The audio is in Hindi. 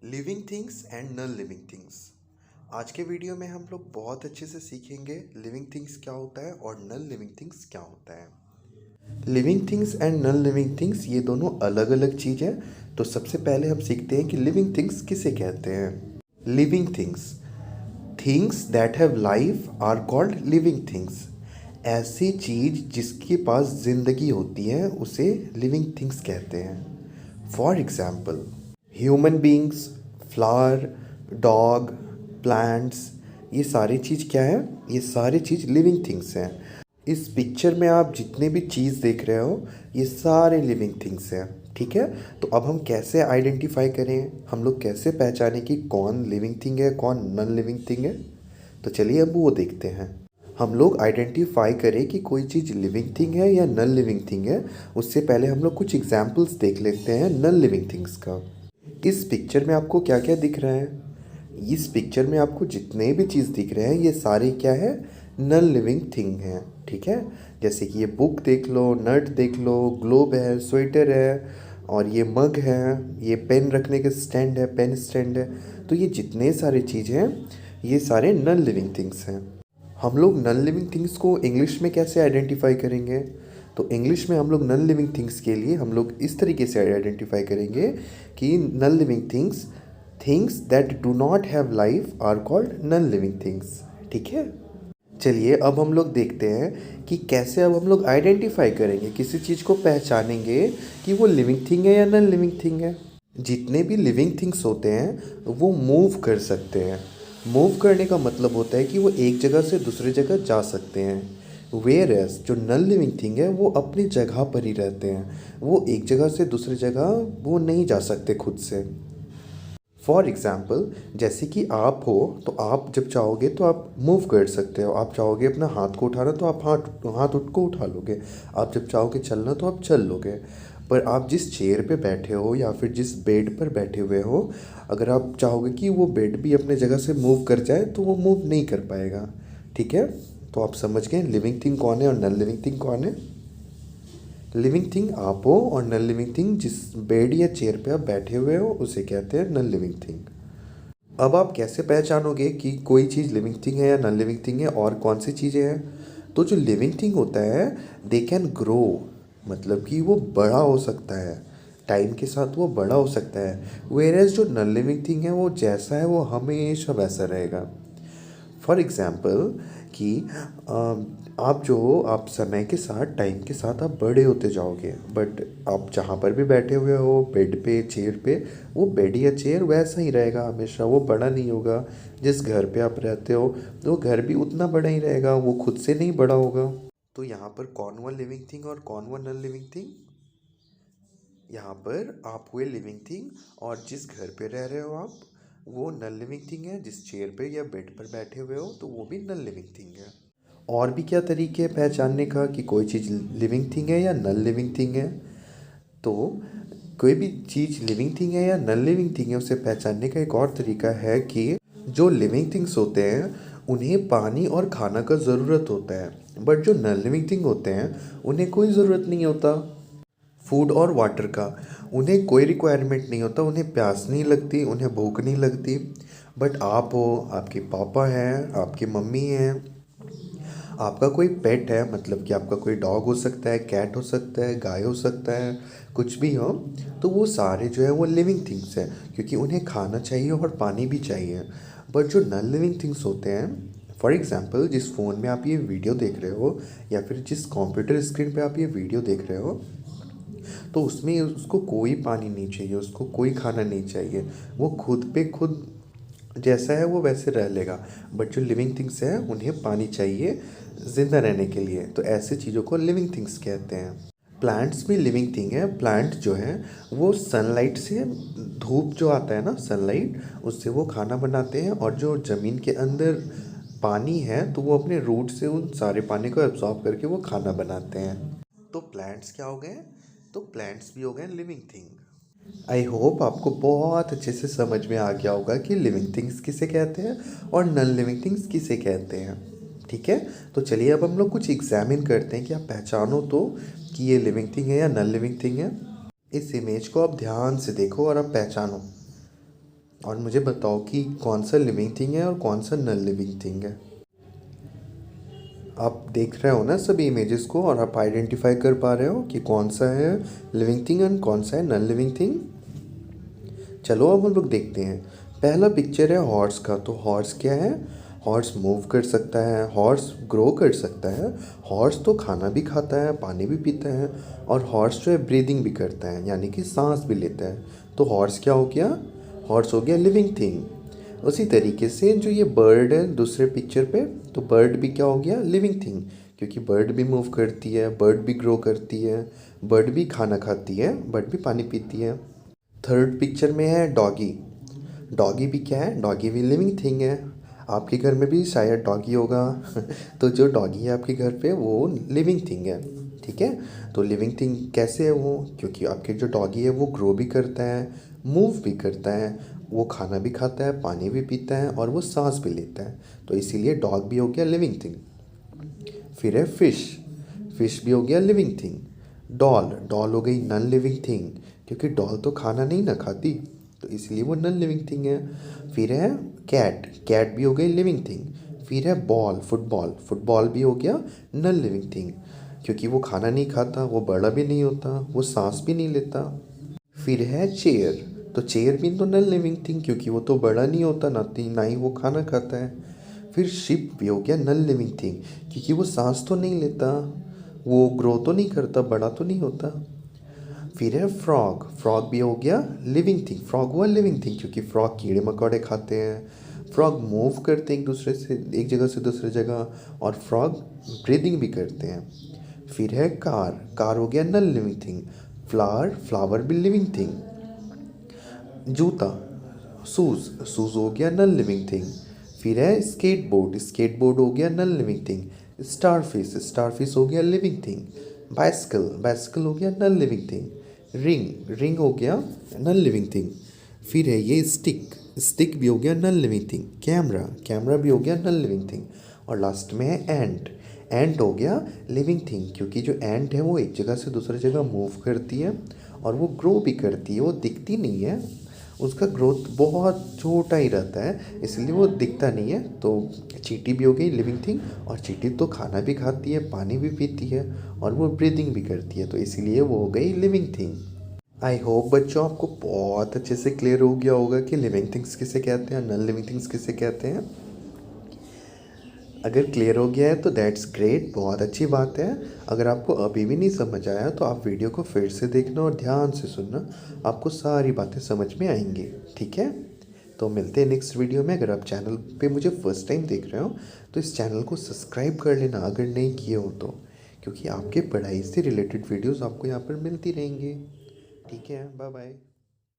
Living things and non living things. आज के वीडियो में हम लोग बहुत अच्छे से सीखेंगे लिविंग थिंग्स क्या होता है और नॉन लिविंग थिंग्स क्या होता है। Living things and non living things ये दोनों अलग अलग चीज़ है। तो सबसे पहले हम सीखते हैं कि लिविंग थिंग्स किसे कहते हैं। Living things, things that have life are called living things. ऐसी चीज़ जिसके पास ज़िंदगी होती है उसे लिविंग थिंग्स कहते हैं। For example, human beings, flower, dog, plants, ये सारी चीज़ क्या है? ये सारी चीज़ लिविंग थिंग्स हैं। इस पिक्चर में आप जितने भी चीज़ देख रहे हो ये सारे लिविंग थिंग्स हैं। ठीक है, तो अब हम कैसे आइडेंटिफाई करें, हम लोग कैसे पहचानें कि कौन लिविंग थिंग है कौन नॉन लिविंग थिंग है? तो चलिए अब वो देखते हैं। हम लोग आइडेंटिफाई करें कि कोई चीज़ लिविंग थिंग है या नॉन लिविंग थिंग है, उससे पहले हम लोग कुछ एग्जाम्पल्स देख लेते हैं नॉन लिविंग थिंग्स का। इस पिक्चर में आपको क्या क्या दिख रहा है? इस पिक्चर में आपको जितने भी चीज़ दिख रहे हैं ये सारे क्या है? नॉन लिविंग थिंग हैं। ठीक है, जैसे कि ये बुक देख लो, नट देख लो, ग्लोब है, स्वेटर है, और ये मग है, ये पेन रखने के स्टैंड है, पेन स्टैंड है। तो ये जितने सारे चीज़ हैं ये सारे नॉन लिविंग थिंग्स हैं। हम लोग नॉन लिविंग थिंग्स को इंग्लिश में कैसे आइडेंटिफाई करेंगे? तो इंग्लिश में हम लोग नॉन लिविंग थिंग्स के लिए हम लोग इस तरीके से आइडेंटिफाई करेंगे कि non living things, things that do not have life are called non living things. ठीक है, चलिए अब हम लोग देखते हैं कि कैसे अब हम लोग आइडेंटिफाई करेंगे, किसी चीज़ को पहचानेंगे कि वो लिविंग थिंग है या नॉन लिविंग थिंग है। जितने भी लिविंग थिंग्स होते हैं वो मूव कर सकते हैं। मूव करने का मतलब होता है कि वो एक जगह से दूसरी जगह जा सकते हैं। वेयर एज जो नॉन लिविंग थिंग है वो अपनी जगह पर ही रहते हैं, वो एक जगह से दूसरी जगह वो नहीं जा सकते खुद से। फॉर एग्ज़ाम्पल, जैसे कि आप हो तो आप जब चाहोगे तो आप मूव कर सकते हो। आप चाहोगे अपना हाथ को उठाना तो आप हाथ उठ को उठा लोगे। आप जब चाहोगे चलना तो आप चल लोगे। पर आप जिस चेयर पे बैठे हो या फिर जिस बेड पर बैठे हुए हो, अगर आप चाहोगे कि वो बेड भी अपने जगह से मूव कर जाए तो वो मूव नहीं कर पाएगा। ठीक है, तो आप समझ गए लिविंग थिंग कौन है और नॉन लिविंग थिंग कौन है। लिविंग थिंग आप हो और नॉन लिविंग थिंग जिस बेड या चेयर पे आप बैठे हुए हो उसे कहते हैं नॉन लिविंग थिंग। अब आप कैसे पहचानोगे कि कोई चीज़ लिविंग थिंग है या नॉन लिविंग थिंग है और कौन सी चीज़ें हैं? तो जो लिविंग थिंग होता है दे कैन ग्रो, मतलब कि वो बड़ा हो सकता है, टाइम के साथ वो बड़ा हो सकता है। वेयरएज जो नॉन लिविंग थिंग है वो जैसा है वो हमेशा वैसा रहेगा। फॉर एग्ज़ाम्पल कि आप जो हो, आप समय के साथ, टाइम के साथ आप बड़े होते जाओगे, बट आप जहाँ पर भी बैठे हुए हो, बेड पे, चेयर पे, वो बेड या चेयर वैसा ही रहेगा हमेशा, वो बड़ा नहीं होगा। जिस घर पे आप रहते हो वो घर भी उतना बड़ा ही रहेगा, वो खुद से नहीं बड़ा होगा। तो यहाँ पर कौन हुआ लिविंग थिंग और कौन हुआ नॉन लिविंग थिंग? यहाँ पर आप हुए लिविंग थिंग, और जिस घर पे रह रहे हो आप वो नॉन लिविंग थिंग है। जिस चेयर पे या बेड पर बैठे हुए हो तो वो भी नॉन लिविंग थिंग है। और भी क्या तरीके हैं पहचानने का कि कोई चीज़ लिविंग थिंग है या नॉन लिविंग थिंग है? तो कोई भी चीज़ लिविंग थिंग है या नॉन लिविंग थिंग है उसे पहचानने का एक और तरीका है कि जो लिविंग थिंग्स होते हैं उन्हें पानी और खाना का ज़रूरत होता है, बट जो नॉन लिविंग थिंग होते हैं उन्हें कोई ज़रूरत नहीं होता फूड और वाटर का। उन्हें कोई रिक्वायरमेंट नहीं होता, उन्हें प्यास नहीं लगती, उन्हें भूख नहीं लगती। बट आप हो, आपके पापा हैं, आपकी मम्मी हैं, आपका कोई पेट है, मतलब कि आपका कोई डॉग हो सकता है, कैट हो सकता है, गाय हो सकता है, कुछ भी हो। तो वो सारे जो है वो लिविंग थिंग्स हैं क्योंकि उन्हें खाना चाहिए और पानी भी चाहिए। बट जो नॉन लिविंग थिंग्स होते हैं, फॉर एग्ज़ाम्पल जिस फ़ोन में आप ये वीडियो देख रहे हो या फिर जिस कंप्यूटर स्क्रीन पे आप ये वीडियो देख रहे हो, तो उसमें उसको कोई पानी नहीं चाहिए, उसको कोई खाना नहीं चाहिए, वो खुद पे खुद जैसा है वो वैसे रह लेगा। बट जो लिविंग थिंग्स हैं उन्हें पानी चाहिए ज़िंदा रहने के लिए, तो ऐसी चीज़ों को लिविंग थिंग्स कहते हैं। प्लांट्स भी लिविंग थिंग है। प्लांट जो है वो सनलाइट से, धूप जो आता है ना सनलाइट, उससे वो खाना बनाते हैं, और जो ज़मीन के अंदर पानी है तो वो अपने रूट से उन सारे पानी को एब्जॉर्ब करके वो खाना बनाते हैं। तो प्लांट्स क्या हो गए? तो प्लांट्स भी हो गए लिविंग थिंग। आई होप आपको बहुत अच्छे से समझ में आ गया होगा कि लिविंग थिंग्स किसे कहते हैं और नॉन लिविंग थिंग्स किसे कहते हैं। ठीक है, तो चलिए अब हम लोग कुछ एग्जामिन करते हैं कि आप पहचानो तो कि ये लिविंग थिंग है या नॉन लिविंग थिंग है। इस इमेज को आप ध्यान से देखो और आप पहचानो। और मुझे बताओ कि कौन सा लिविंग थिंग है और कौन सा नॉन लिविंग थिंग है। आप देख रहे हो ना सभी इमेजेस को, और आप आइडेंटिफाई कर पा रहे हो कि कौन सा है लिविंग थिंग एंड कौन सा है नॉन लिविंग थिंग। चलो अब हम लोग देखते हैं। पहला पिक्चर है हॉर्स का। तो हॉर्स क्या है? हॉर्स मूव कर सकता है, हॉर्स ग्रो कर सकता है, हॉर्स तो खाना भी खाता है, पानी भी पीता है, और हॉर्स जो है ब्रीदिंग भी करता है, यानी कि सांस भी लेता है। तो हॉर्स क्या हो गया? हॉर्स हो गया लिविंग थिंग। उसी तरीके से जो ये बर्ड है दूसरे पिक्चर पे, तो बर्ड भी क्या हो गया? लिविंग थिंग, क्योंकि बर्ड भी मूव करती है, बर्ड भी ग्रो करती है, बर्ड भी खाना खाती है, बर्ड भी पानी पीती है। थर्ड पिक्चर में है डॉगी। डॉगी भी क्या है? डॉगी भी लिविंग थिंग है। आपके घर में भी शायद डॉगी होगा तो जो डॉगी है आपके घर पे वो लिविंग थिंग है। ठीक है। तो लिविंग थिंग कैसे है वो? क्योंकि आपके जो डॉगी है वो ग्रो भी करता है, मूव भी करता है, वो खाना भी खाता है, पानी भी पीता है, और वो सांस भी लेता है। तो इसीलिए डॉग भी हो गया लिविंग थिंग। फिर है फिश। फिश भी हो गया लिविंग थिंग। डॉल। डॉल हो गई नॉन लिविंग थिंग, क्योंकि डॉल तो खाना नहीं ना खाती, तो इसलिए वो नॉन लिविंग थिंग है। फिर है कैट। कैट भी हो गई लिविंग थिंग। फिर है बॉल, फुटबॉल। फुटबॉल भी हो गया नॉन लिविंग थिंग, क्योंकि वो खाना नहीं खाता, वो बड़ा भी नहीं होता, वो सांस भी नहीं लेता। फिर है चेयर। तो चेयर भी तो नॉन लिविंग थिंग, क्योंकि वो तो बड़ा नहीं होता, ना ही वो खाना खाता है। फिर शिप भी हो गया नॉन लिविंग थिंग, क्योंकि वो सांस तो नहीं लेता, वो ग्रो तो नहीं करता, बड़ा तो नहीं होता। फिर है फ्रॉग। फ्रॉग भी हो गया लिविंग थिंग। फ्रॉग हुआ लिविंग थिंग, क्योंकि फ्रॉग कीड़े मकोड़े खाते हैं, फ्रॉग मूव करते हैं एक जगह से दूसरी जगह, और फ्रॉग ब्रीदिंग भी करते हैं। फिर है कार। कार हो गया non living thing. Flower. Flower भी लिविंग थिंग। जूता, शूज़। शूज़ हो गया नॉन लिविंग थिंग। फिर है स्केटबोर्ड। स्केटबोर्ड हो गया non living thing. Starfish. Starfish हो गया लिविंग थिंग। बाइसिकल। बाइसिकल हो गया non living thing. Ring. Ring हो गया नॉन लिविंग थिंग। फिर है ये स्टिक। स्टिक भी हो गया non living thing. Camera. Camera भी हो गया नॉन लिविंग थिंग। और लास्ट में है एंट। एंट हो गया लिविंग थिंग, क्योंकि जो एंट है वो एक जगह से दूसरी जगह मूव करती है, और वो ग्रो भी करती है। वो दिखती नहीं है, उसका ग्रोथ बहुत छोटा ही रहता है, इसलिए वो दिखता नहीं है। तो चींटी भी हो गई लिविंग थिंग, और चींटी तो खाना भी खाती है, पानी भी पीती है, और वो ब्रीदिंग भी करती है, तो इसीलिए वो हो गई लिविंग थिंग। आई होप बच्चों आपको बहुत अच्छे से क्लियर हो गया होगा कि लिविंग थिंग्स किसे कहते हैं, नॉन लिविंग थिंग्स किसे कहते हैं। अगर क्लियर हो गया है तो दैट्स ग्रेट, बहुत अच्छी बात है। अगर आपको अभी भी नहीं समझ आया तो आप वीडियो को फिर से देखना और ध्यान से सुनना, आपको सारी बातें समझ में आएंगी। ठीक है। तो मिलते हैं नेक्स्ट वीडियो में। अगर आप चैनल पे मुझे फर्स्ट टाइम देख रहे हो तो इस चैनल को सब्सक्राइब कर लेना अगर नहीं किए हो तो, क्योंकि आपके पढ़ाई से रिलेटेड वीडियोज़ आपको यहाँ पर मिलती रहेंगी। ठीक है, बाय बाय।